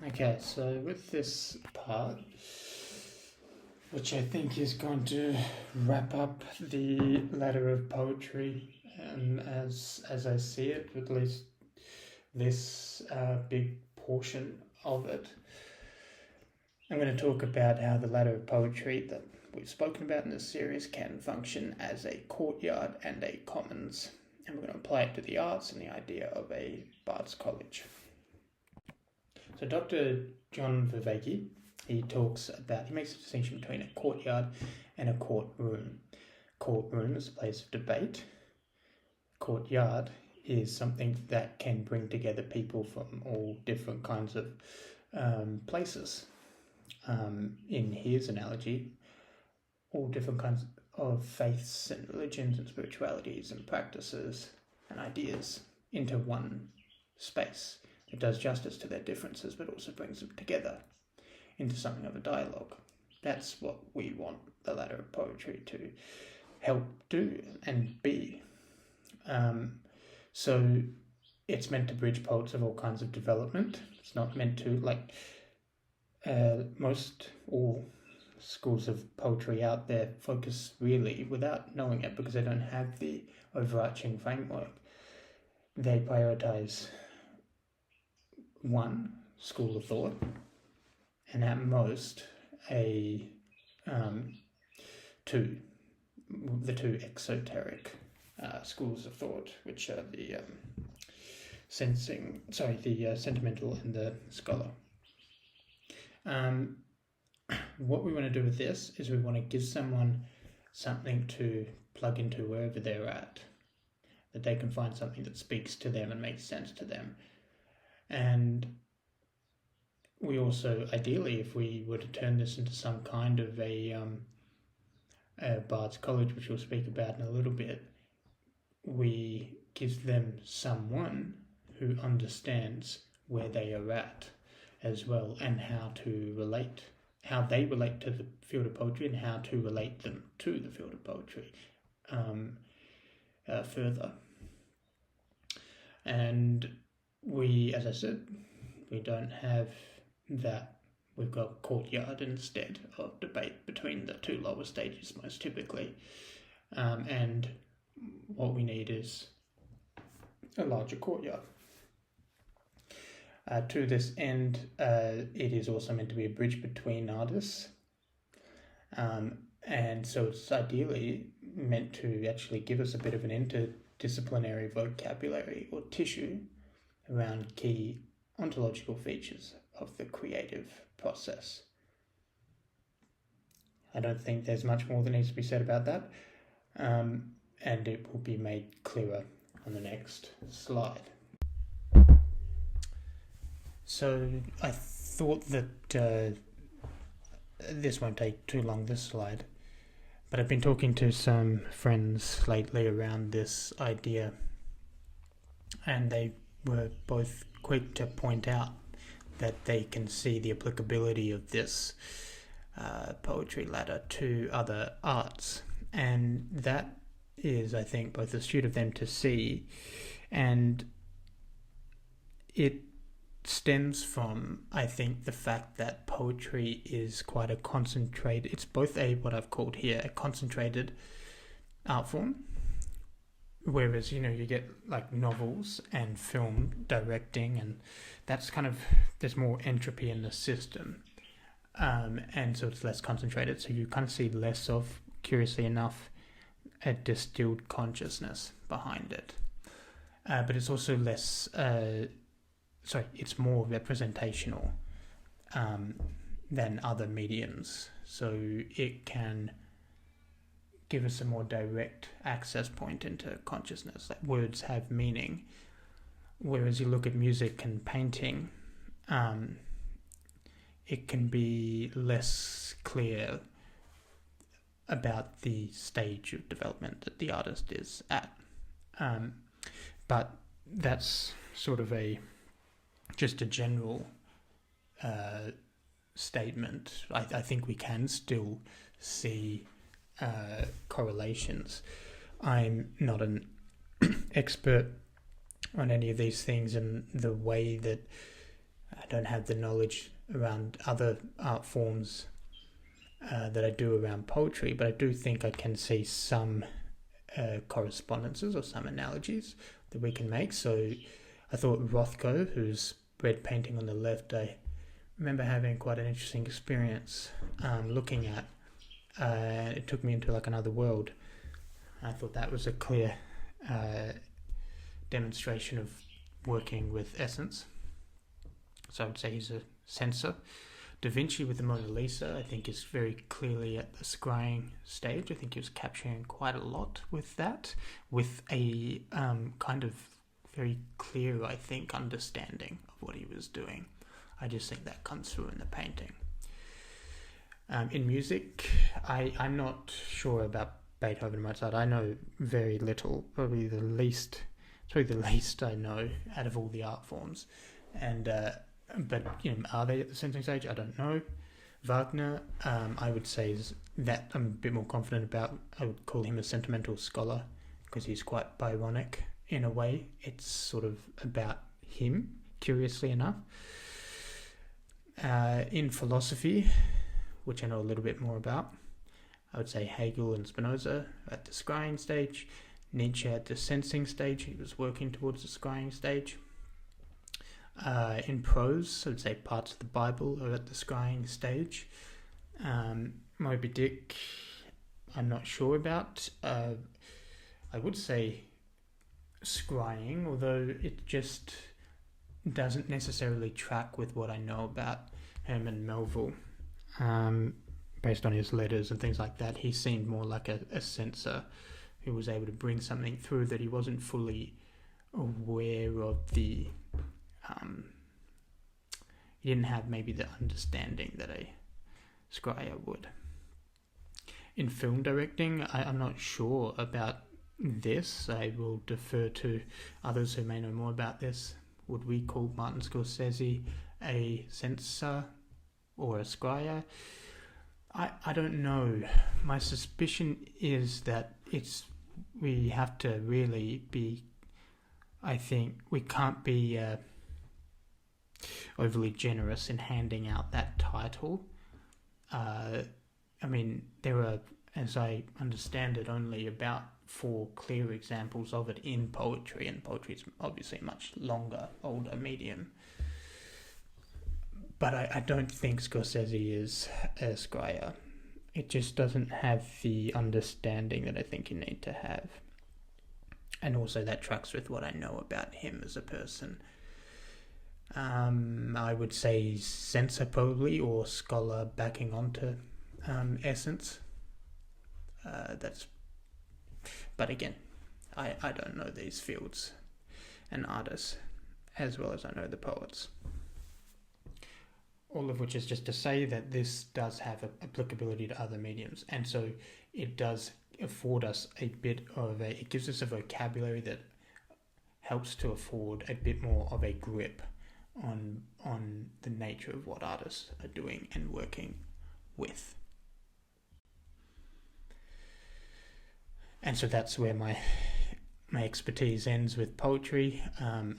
Okay, so with this part, which I think is going to wrap up the ladder of poetry, as I see it, at least this big portion of it, I'm going to talk about how the ladder of poetry that we've spoken about in this series can function as a courtyard and a commons, and we're going to apply it to the arts and the idea of a Bard's College. So Dr. John Vervaeke, he makes a distinction between a courtyard and a courtroom. Courtroom is a place of debate. Courtyard is something that can bring together people from all different kinds of places. In his analogy, all different kinds of faiths and religions and spiritualities and practices and ideas into one space. It does justice to their differences, but also brings them together into something of a dialogue. That's what we want the ladder of poetry to help do and be. So it's meant to bridge poets of all kinds of development. It's not meant to, most all schools of poetry out there focus really, without knowing it, because they don't have the overarching framework. They prioritize one school of thought, and at most the two exoteric schools of thought, which are the sentimental and the scholar. What we want to do with this is we want to give someone something to plug into wherever they're at, that they can find something that speaks to them and makes sense to them. And we also, ideally, if we were to turn this into some kind of a Bard's College, which we'll speak about in a little bit, we give them someone who understands where they are at as well, and how they relate to the field of poetry, and how to relate them to the field of poetry further. And we, as I said, we don't have that. We've got courtyard instead of debate between the two lower stages most typically. And what we need is a larger courtyard. To this end, it is also meant to be a bridge between artists. And so it's ideally meant to actually give us a bit of an interdisciplinary vocabulary or tissue around key ontological features of the creative process. I don't think there's much more that needs to be said about that, and it will be made clearer on the next slide. So I thought that this won't take too long, this slide, but I've been talking to some friends lately around this idea, and they were both quick to point out that they can see the applicability of this poetry ladder to other arts, and that is, I think, both astute of them to see, and it stems from, I think, the fact that poetry is quite a concentrated, it's both what I've called here a concentrated art form, whereas, you get like novels and film directing, and that's kind of, there's more entropy in the system, and so it's less concentrated, so you kind of see less of, curiously enough, a distilled consciousness behind it, but it's also less it's more representational than other mediums, so it can give us a more direct access point into consciousness. Like, words have meaning, whereas you look at music and painting, it can be less clear about the stage of development that the artist is at, but that's sort of just a general statement. I think we can still see correlations. I'm not an expert on any of these things, and the way that I don't have the knowledge around other art forms that I do around poetry, but I do think I can see some correspondences or some analogies that we can make. So I thought Rothko, who's red painting on the left, I remember having quite an interesting experience looking at. It took me into like another world. I thought that was a clear demonstration of working with essence. So I would say he's a censor. Da Vinci with the Mona Lisa, I think, is very clearly at the scrying stage. I think he was capturing quite a lot with that, with a kind of very clear, I think, understanding of what he was doing. I just think that comes through in the painting. In music, I'm not sure about Beethoven and Mozart. I know very little, probably the least I know out of all the art forms. And but are they at the sensing stage? I don't know. Wagner, I would say is that I'm a bit more confident about. I would call him a sentimental scholar because he's quite Byronic in a way. It's sort of about him, curiously enough. In philosophy, which I know a little bit more about, I would say Hegel and Spinoza at the scrying stage, Nietzsche at the sensing stage. He was working towards the scrying stage. In prose, I would say parts of the Bible are at the scrying stage. Moby Dick, I'm not sure about. I would say scrying, although it just doesn't necessarily track with what I know about Herman Melville. Based on his letters and things like that, he seemed more like a censor who was able to bring something through that he wasn't fully aware of the... he didn't have maybe the understanding that a scryer would. In film directing, I'm not sure about this. I will defer to others who may know more about this. Would we call Martin Scorsese a censor or a scryer? I don't know. My suspicion is that we have to really be, I think we can't be overly generous in handing out that title. I mean, there are, as I understand it, only about 4 clear examples of it in poetry, and poetry is obviously a much longer, older medium. But I don't think Scorsese is a scryer. It just doesn't have the understanding that I think you need to have. And also that tracks with what I know about him as a person. I would say censor probably, or scholar backing onto essence. But again, I don't know these fields and artists as well as I know the poets. All of which is just to say that this does have applicability to other mediums, and so it does afford us it gives us a vocabulary that helps to afford a bit more of a grip on the nature of what artists are doing and working with. And so that's where my expertise ends with poetry.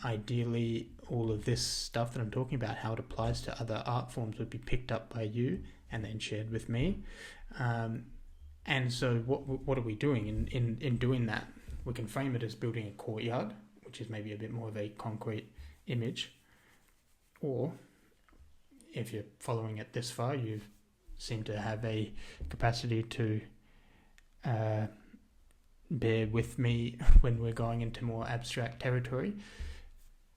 Ideally, all of this stuff that I'm talking about, how it applies to other art forms, would be picked up by you and then shared with me. And so what are we doing in doing that? We can frame it as building a courtyard, which is maybe a bit more of a concrete image. Or, if you're following it this far, you seem to have a capacity to bear with me when we're going into more abstract territory.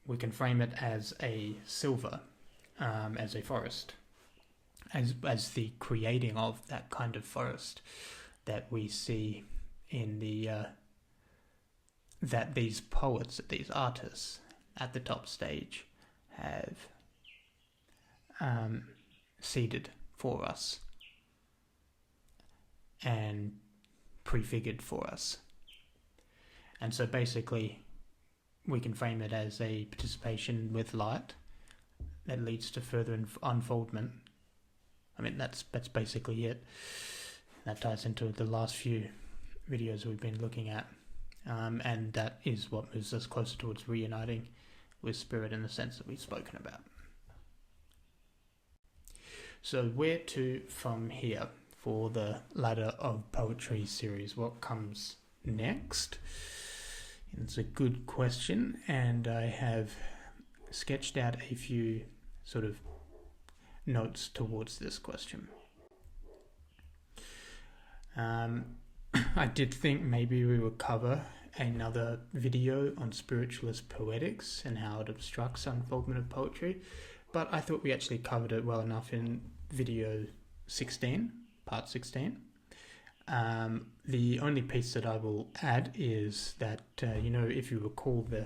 We can frame it as a silver, as a forest, as the creating of that kind of forest that we see in the that these poets, that these artists at the top stage have seeded for us and prefigured for us. And so basically we can frame it as a participation with light that leads to further unfoldment. I mean, that's basically it. That ties into the last few videos we've been looking at, and that is what moves us closer towards reuniting with spirit in the sense that we've spoken about. So where to from here for the Ladder of Poetry series? What comes next? It's a good question, and I have sketched out a few sort of notes towards this question. I did think maybe we would cover another video on spiritualist poetics and how it obstructs unfoldment of poetry, but I thought we actually covered it well enough in video 16, part 16. The only piece that I will add is that, if you recall the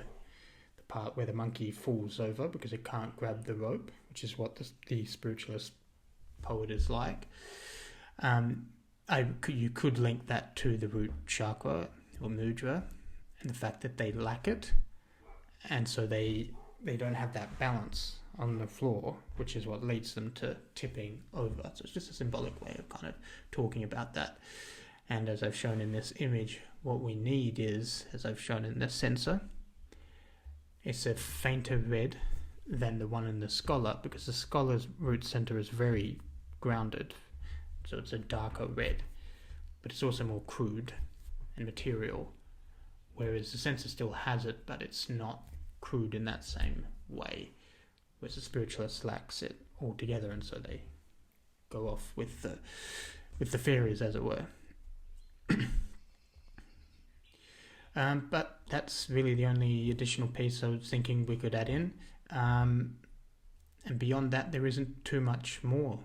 part where the monkey falls over because it can't grab the rope, which is what the spiritualist poet is like, you could link that to the root chakra or mudra and the fact that they lack it, and so they don't have that balance on the floor, which is what leads them to tipping over. So it's just a symbolic way of kind of talking about that. And as I've shown in this image, what we need is, as I've shown in the sensor, it's a fainter red than the one in the scholar, because the scholar's root center is very grounded, so it's a darker red, but it's also more crude and material, whereas the sensor still has it, but it's not crude in that same way, whereas the spiritualist lacks it altogether, and so they go off with the fairies, as it were. But that's really the only additional piece I was thinking we could add in. And beyond that, there isn't too much more.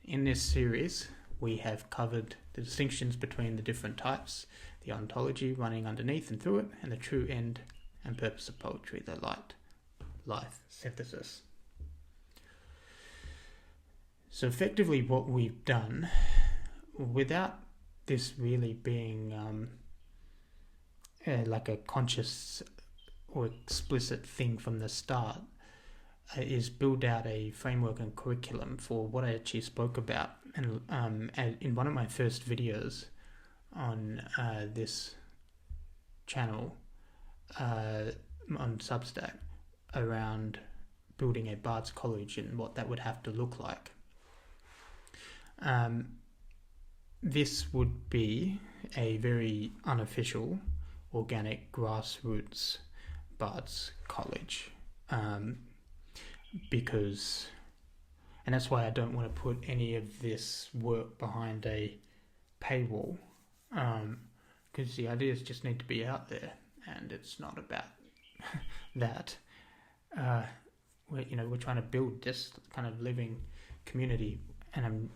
In this series, we have covered the distinctions between the different types, the ontology running underneath and through it, and the true end and purpose of poetry, the life synthesis. So effectively what we've done, without this really being like a conscious or explicit thing from the start, is build out a framework and curriculum for what I actually spoke about. And in one of my first videos on this channel, on Substack, around building a Bard's College and what that would have to look like. This would be a very unofficial, organic, grassroots Bard's College. Because, and that's why I don't want to put any of this work behind a paywall, because the ideas just need to be out there, and it's not about that. We're trying to build this kind of living community, and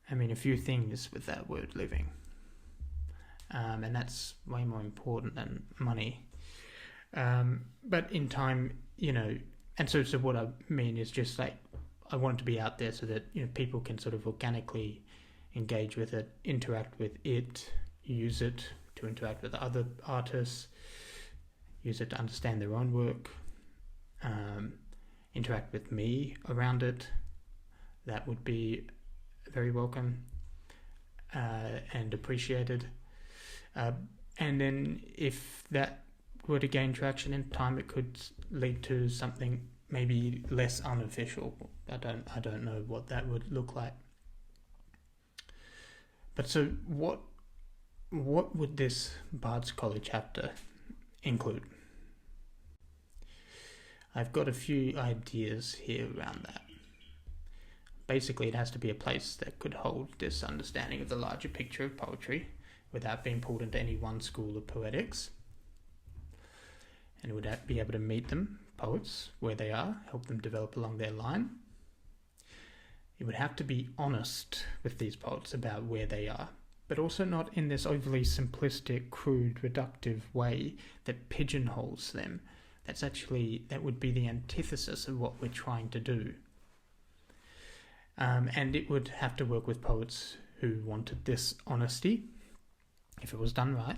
I mean a few things with that word living, and that's way more important than money. But in time, and so what I mean is just like, I want it to be out there so that people can sort of organically engage with it, interact with it, use it to interact with other artists, use it to understand their own work, interact with me around it. That would be very welcome and appreciated. And then if that were to gain traction in time, it could lead to something maybe less unofficial. I don't know what that would look like. But so what would this Bard's College have to include? I've got a few ideas here around that. Basically, it has to be a place that could hold this understanding of the larger picture of poetry without being pulled into any one school of poetics. And it would be able to meet them, poets, where they are, help them develop along their line. It would have to be honest with these poets about where they are, but also not in this overly simplistic, crude, reductive way that pigeonholes them. That would be the antithesis of what we're trying to do. And it would have to work with poets who wanted this honesty, if it was done right.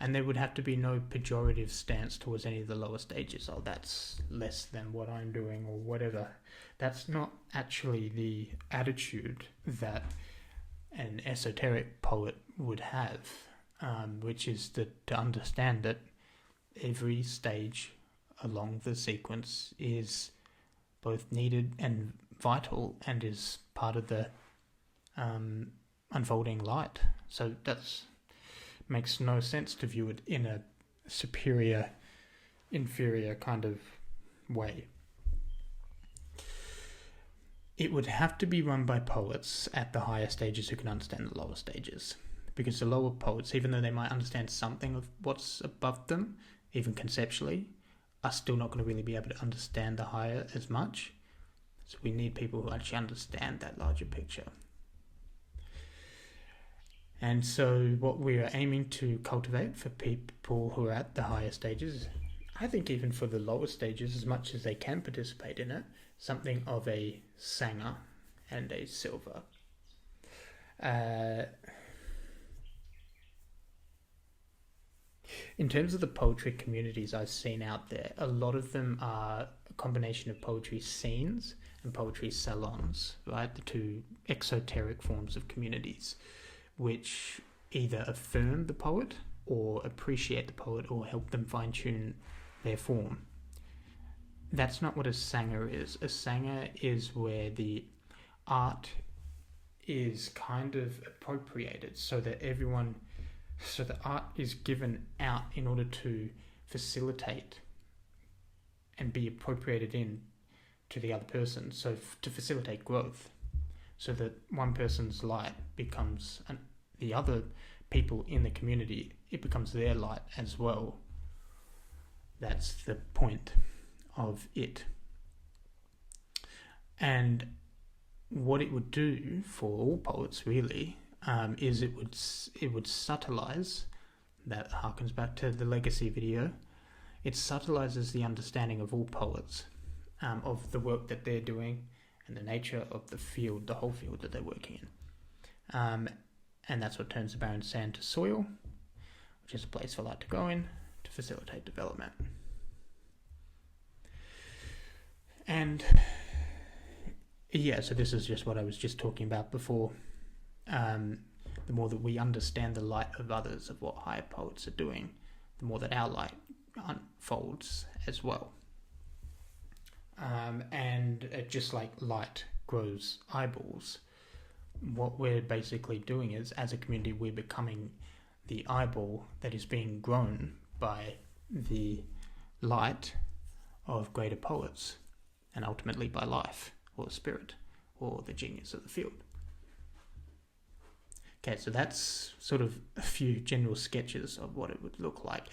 And there would have to be no pejorative stance towards any of the lower stages. Oh, that's less than what I'm doing or whatever. That's not actually the attitude that an esoteric poet would have, which is to understand that every stage along the sequence is both needed and vital and is part of the unfolding light. So that's makes no sense to view it in a superior, inferior kind of way. It would have to be run by poets at the higher stages who can understand the lower stages. Because the lower poets, even though they might understand something of what's above them, even conceptually, are still not going to really be able to understand the higher as much. So we need people who actually understand that larger picture. And so what we are aiming to cultivate for people who are at the higher stages, I think even for the lower stages, as much as they can participate in it, something of a Sanger and a Silver. In terms of the poetry communities I've seen out there, a lot of them are a combination of poetry scenes and poetry salons, right? The two exoteric forms of communities, which either affirm the poet or appreciate the poet or help them fine-tune their form. That's not what a Sanger is. A Sanger is where the art is kind of appropriated so that the art is given out in order to facilitate and be appropriated in to the other person, so to facilitate growth, so that one person's light becomes the other people in the community, it becomes their light as well. That's the point of it. And what it would do for all poets really is it would subtleize. That harkens back to the legacy video. It subtleizes the understanding of all poets, of the work that they're doing and the nature of the field, the whole field that they're working in. And that's what turns the barren sand to soil, which is a place for light to go in to facilitate development. And yeah, so this is just what I was just talking about before. The more that we understand the light of others, of what higher poets are doing, the more that our light unfolds as well. And just like light grows eyeballs, what we're basically doing is, as a community, we're becoming the eyeball that is being grown by the light of greater poets, and ultimately by life, or spirit, or the genius of the field. Okay, so that's sort of a few general sketches of what it would look like.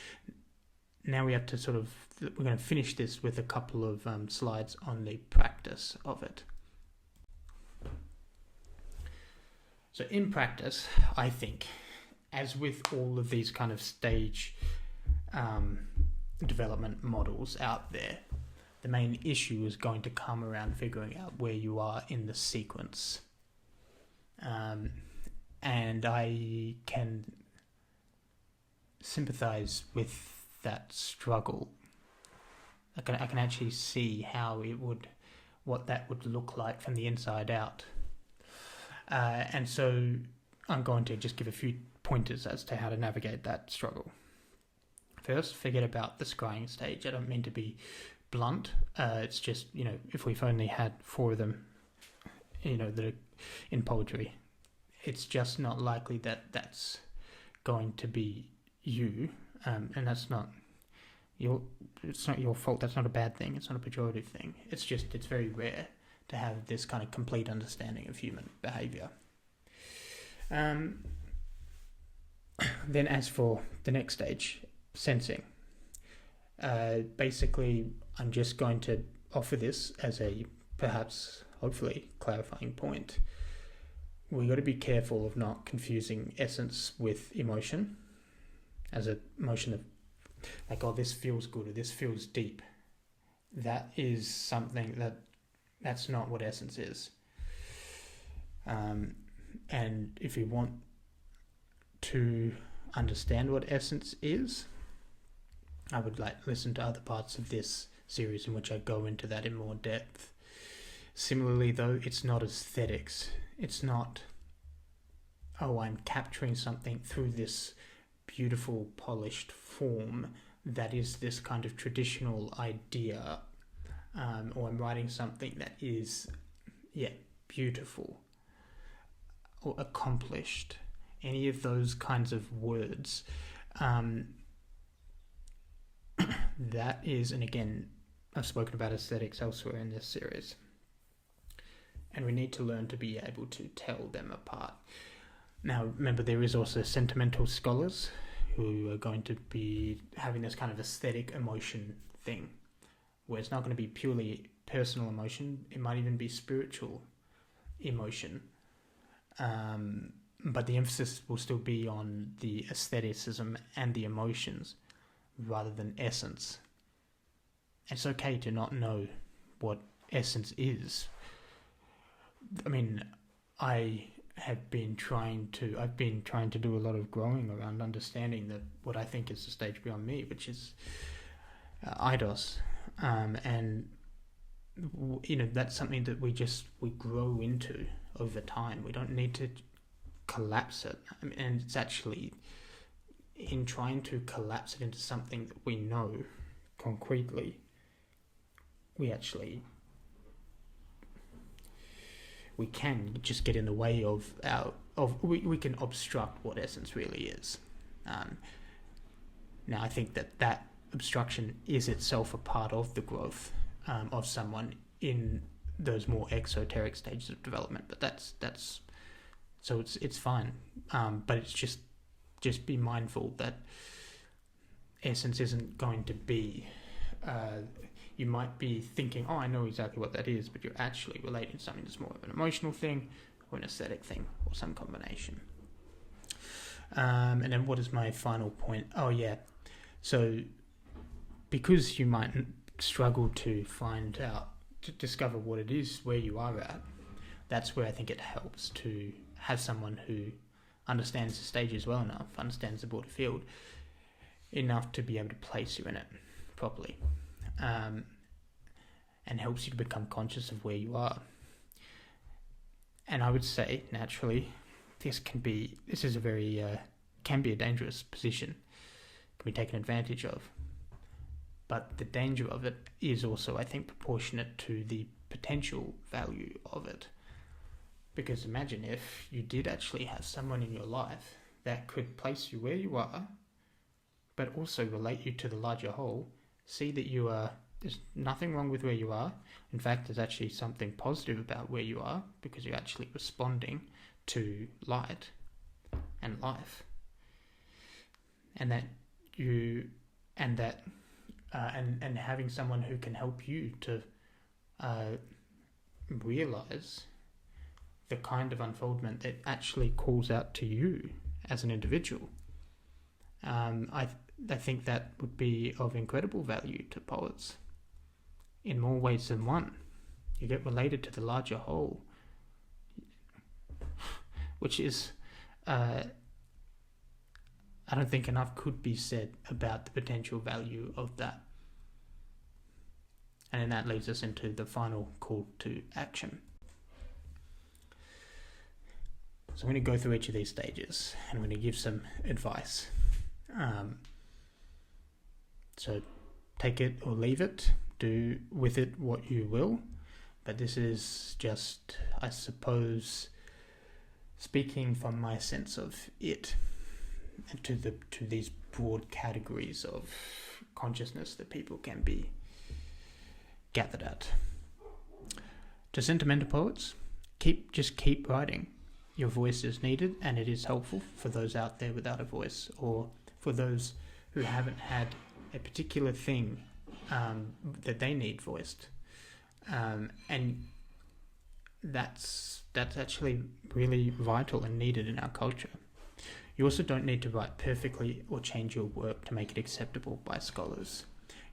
Now we have to we're going to finish this with a couple of slides on the practice of it. So in practice, I think, as with all of these kind of stage development models out there, the main issue is going to come around figuring out where you are in the sequence. And I can sympathize with that struggle. I can actually see what that would look like from the inside out. And so I'm going to just give a few pointers as to how to navigate that struggle. First, forget about the scrying stage. I don't mean to be blunt. It's just, if we've only had 4 of them, that are in poetry, it's just not likely that that's going to be you, and that's not it's not your fault. That's not a bad thing. It's not a pejorative thing. It's very rare to have this kind of complete understanding of human behavior. Then as for the next stage, sensing, basically I'm just going to offer this as a perhaps, hopefully, clarifying point. We got to be careful of not confusing essence with emotion, as a emotion of like, oh, this feels good or this feels deep. That is something that's not what essence is. And if you want to understand what essence is, I would listen to other parts of this series in which I go into that in more depth. Similarly, though, it's not aesthetics. It's not, oh, I'm capturing something through this beautiful, polished form that is this kind of traditional idea, or I'm writing something that is beautiful or accomplished, any of those kinds of words, that is, and again, I've spoken about aesthetics elsewhere in this series, and we need to learn to be able to tell them apart. Now, remember, there is also sentimental scholars who are going to be having this kind of aesthetic emotion thing, where it's not going to be purely personal emotion, it might even be spiritual emotion, but the emphasis will still be on the aestheticism and the emotions rather than essence. It's okay to not know what essence is. I mean, I've been trying to do a lot of growing around understanding that what I think is the stage beyond me, which is eidos, and that's something that we grow into over time. We don't need to collapse it. I mean, and it's actually in trying to collapse it into something that we know concretely, we can just get in the way of we can obstruct what essence really is. Now, I think that obstruction is itself a part of the growth of someone in those more exoteric stages of development, but that's so it's fine. But it's just be mindful that essence isn't going to be. You might be thinking, oh, I know exactly what that is, but you're actually relating to something that's more of an emotional thing or an aesthetic thing or some combination. And then what is my final point? Oh, yeah. So because you might struggle to discover what it is where you are at, that's where I think it helps to have someone who understands the stages well enough, understands the broader field enough to be able to place you in it properly. And helps you to become conscious of where you are. And I would say, naturally, this can be a dangerous position, can be taken advantage of. But the danger of it is also, I think, proportionate to the potential value of it. Because imagine if you did actually have someone in your life that could place you where you are, but also relate you to the larger whole, see that there's nothing wrong with where you are. In fact, there's actually something positive about where you are because you're actually responding to light and life. And having someone who can help you to realize the kind of unfoldment that actually calls out to you as an individual. I think that would be of incredible value to poets in more ways than one. You get related to the larger whole, which is, I don't think enough could be said about the potential value of that. And then that leads us into the final call to action. So I'm going to go through each of these stages and I'm going to give some advice. So take it or leave it, do with it what you will, but this is just, I suppose, speaking from my sense of it and to these broad categories of consciousness that people can be gathered at. To sentimental poets, keep writing. Your voice is needed and it is helpful for those out there without a voice, or for those who haven't had a particular thing that they need voiced, and that's actually really vital and needed in our culture. You also don't need to write perfectly or change your work to make it acceptable by scholars.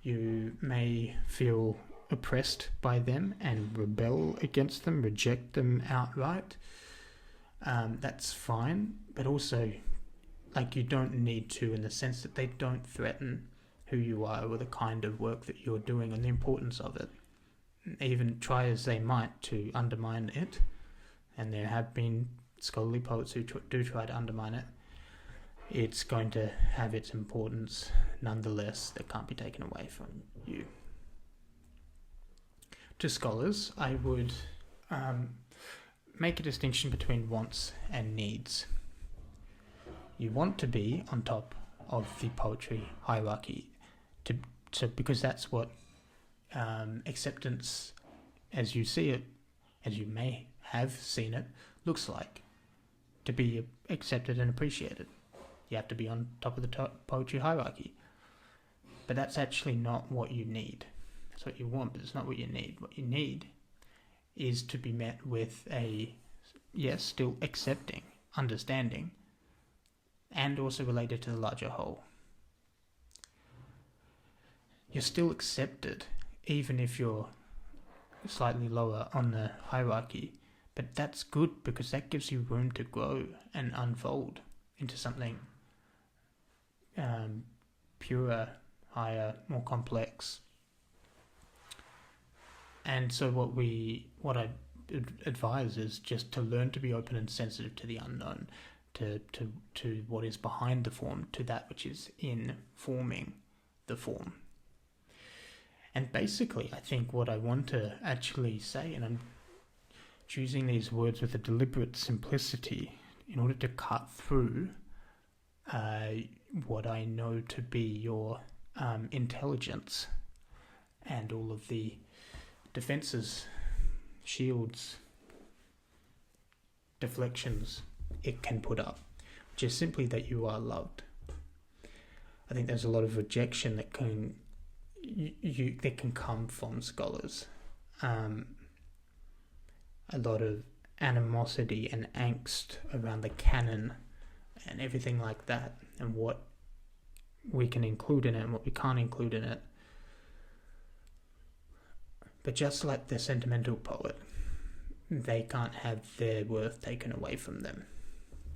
You may feel oppressed by them and rebel against them, reject them outright. That's fine, but also, you don't need to, in the sense that they don't threaten who you are or the kind of work that you're doing and the importance of it. Even try as they might to undermine it, and there have been scholarly poets who do try to undermine it, it's going to have its importance nonetheless that can't be taken away from you. To scholars, I would make a distinction between wants and needs. You want to be on top of the poetry hierarchy, because that's what acceptance, as you see it, as you may have seen it, looks like. To be accepted and appreciated, you have to be on top of the poetry hierarchy. But that's actually not what you need. That's what you want, but it's not what you need. What you need is to be met with a, yes, still accepting, understanding, and also related to the larger whole. You're still accepted, even if you're slightly lower on the hierarchy, but that's good because that gives you room to grow and unfold into something purer, higher, more complex. And so what I advise is just to learn to be open and sensitive to the unknown, to what is behind the form, to that which is in forming the form. And basically, I think what I want to actually say, and I'm choosing these words with a deliberate simplicity in order to cut through what I know to be your intelligence and all of the defenses, shields, deflections it can put up, which is simply that you are loved. I think there's a lot of rejection that can come from scholars. A lot of animosity and angst around the canon and everything like that, and what we can include in it and what we can't include in it. But just like the sentimental poet, they can't have their worth taken away from them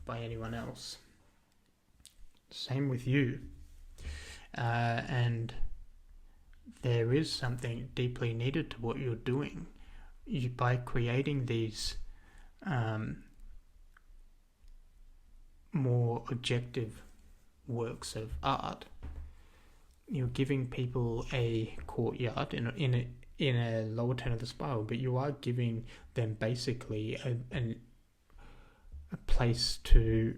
by anyone else. Same with you. And there is something deeply needed to what you're doing. By creating these more objective works of art, you're giving people a courtyard in a lower turn of the spiral, but you are giving them basically a place to,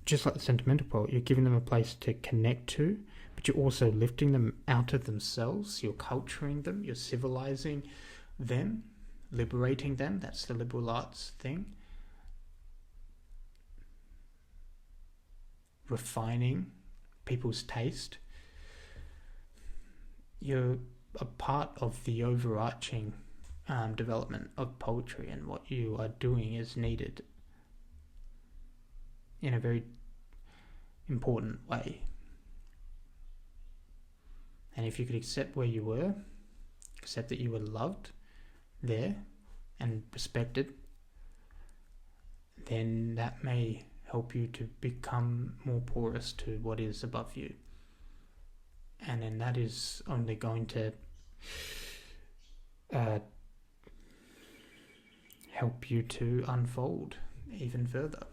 just like the sentimental poet, you're giving them a place to connect to, but you're also lifting them out of themselves, you're culturing them, you're civilizing them, liberating them. That's the liberal arts thing. Refining people's taste. You're a part of the overarching development of poetry, and what you are doing is needed in a very important way. And if you could accept where you were, accept that you were loved there and respected, then that may help you to become more porous to what is above you. And then that is only going to help you to unfold even further.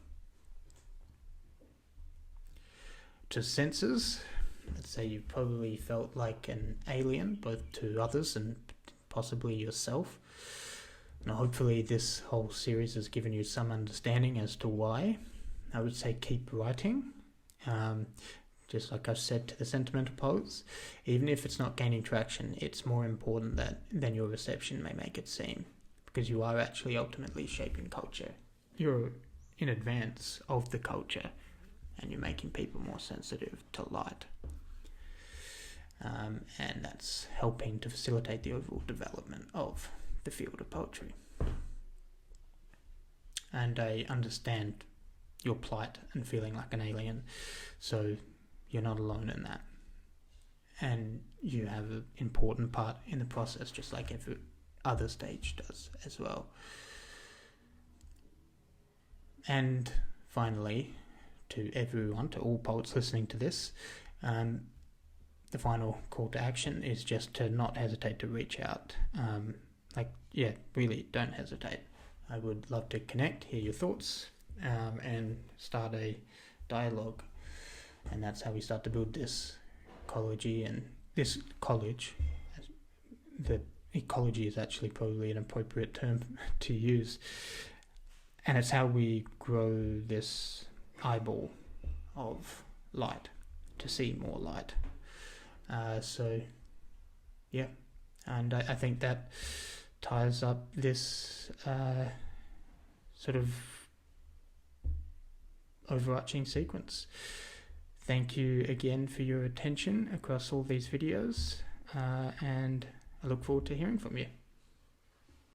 To senses, let's say you probably felt like an alien, both to others and possibly yourself. Now, hopefully this whole series has given you some understanding as to why. I would say keep writing. Just like I've said to the sentimental poets, even if it's not gaining traction, it's more important than your reception may make it seem, because you are actually ultimately shaping culture. You're in advance of the culture, and you're making people more sensitive to light. And that's helping to facilitate the overall development of the field of poetry. And I understand your plight and feeling like an alien, so you're not alone in that. And you have an important part in the process, just like every other stage does as well. And finally, to everyone, to all poets listening to this, the final call to action is just to not hesitate to reach out. Really don't hesitate. I would love to connect, hear your thoughts, and start a dialogue. And that's how we start to build this ecology and this college that ecology is actually probably an appropriate term to use, and it's how we grow this eyeball of light to see more light. So yeah, and I think that ties up this sort of overarching sequence. Thank you again for your attention across all these videos, and I look forward to hearing from you.